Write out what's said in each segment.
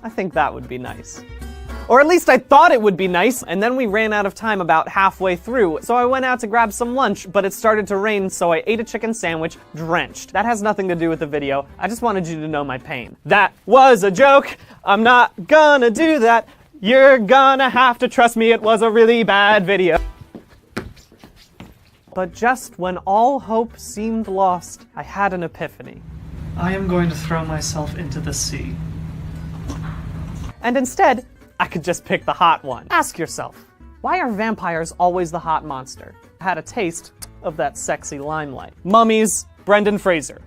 I think that would be nice. Or at least I thought it would be nice, and then we ran out of time about halfway through, so I went out to grab some lunch, but it started to rain, so I ate a chicken sandwich, drenched. That has nothing to do with the video. I just wanted you to know my pain. That was a joke. I'm not gonna do that. You're gonna have to trust me, it was a really bad video. But just when all hope seemed lost, I had an epiphany. I am going to throw myself into the sea. And instead, I could just pick the hot one. Ask yourself, why are vampires always the hot monster? I had a taste of that sexy limelight. Mummies, Brendan Fraser.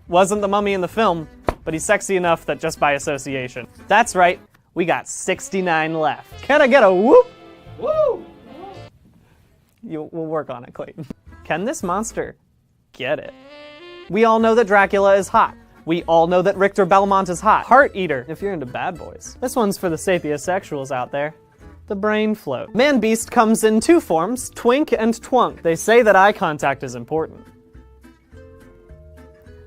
Wasn't the mummy in the film, but he's sexy enough that just by association. That's right, we got 69 left. Can I get a whoop? Woo! We'll work on it, Clayton. Can this monster get it? We all know that Dracula is hot. We all know that Richter Belmont is hot. Heart Eater, if you're into bad boys. This one's for the sapiosexuals out there. The brain float. Man-Beast comes in two forms, twink and twunk. They say that eye contact is important.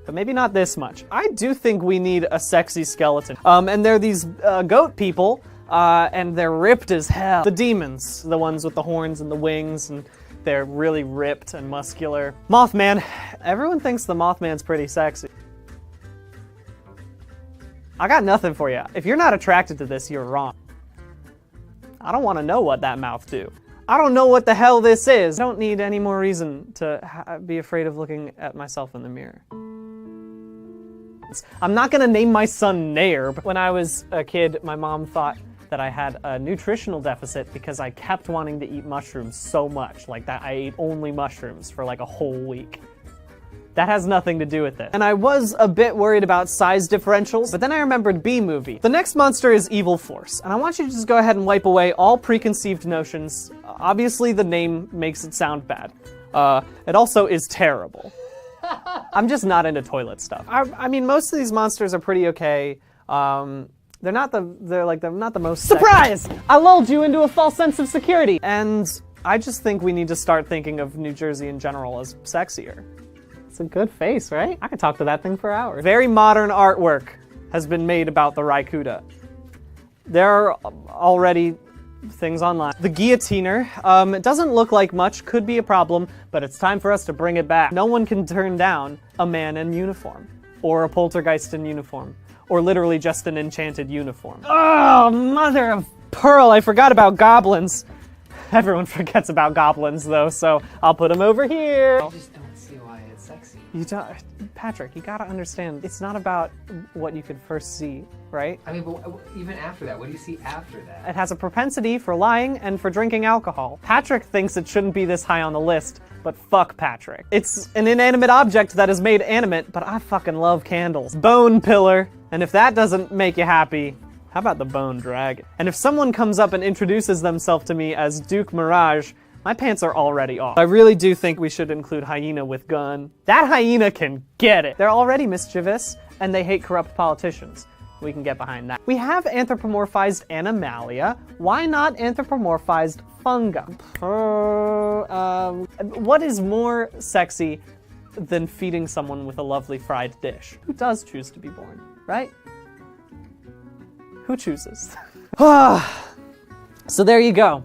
But maybe not this much. I do think we need a sexy skeleton. And they're these goat people, and they're ripped as hell. The demons, the ones with the horns and the wings, and they're really ripped and muscular. Mothman, everyone thinks the Mothman's pretty sexy. I got nothing for you. If you're not attracted to this, you're wrong. I don't want to know what that mouth do. I don't know what the hell this is. I don't need any more reason to be afraid of looking at myself in the mirror. I'm not gonna name my son Nair, but when I was a kid, my mom thought that I had a nutritional deficit because I kept wanting to eat mushrooms so much. Like that, I ate only mushrooms for like a whole week. That has nothing to do with it. And I was a bit worried about size differentials, but then I remembered B-Movie. The next monster is Evil Force, and I want you to just go ahead and wipe away all preconceived notions. Obviously, the name makes it sound bad. It also is terrible. I'm just not into toilet stuff. I mean, most of these monsters are pretty okay. They're not the most surprise! I lulled you into a false sense of security. And I just think we need to start thinking of New Jersey in general as sexier. It's a good face, right? I could talk to that thing for hours. Very modern artwork has been made about the Raikuda. There are already things online. The Guillotiner, it doesn't look like much, could be a problem, but it's time for us to bring it back. No one can turn down a man in uniform, or a poltergeist in uniform, or literally just an enchanted uniform. Oh, mother of pearl, I forgot about goblins. Everyone forgets about goblins though, so I'll put them over here. I just don't see why it's sexy. You don't, Patrick, you gotta understand, it's not about what you could first see, right? I mean, but even after that, what do you see after that? It has a propensity for lying and for drinking alcohol. Patrick thinks it shouldn't be this high on the list, but fuck Patrick. It's an inanimate object that is made animate, but I fucking love candles. Bone Pillar, and if that doesn't make you happy, how about the Bone Dragon? And if someone comes up and introduces themselves to me as Duke Mirage, my pants are already off. I really do think we should include Hyena with gun. That hyena can get it. They're already mischievous, and they hate corrupt politicians. We can get behind that. We have anthropomorphized Animalia. Why not anthropomorphized fungi? What is more sexy than feeding someone with a lovely fried dish? Who does choose to be born, right? Who chooses? So there you go.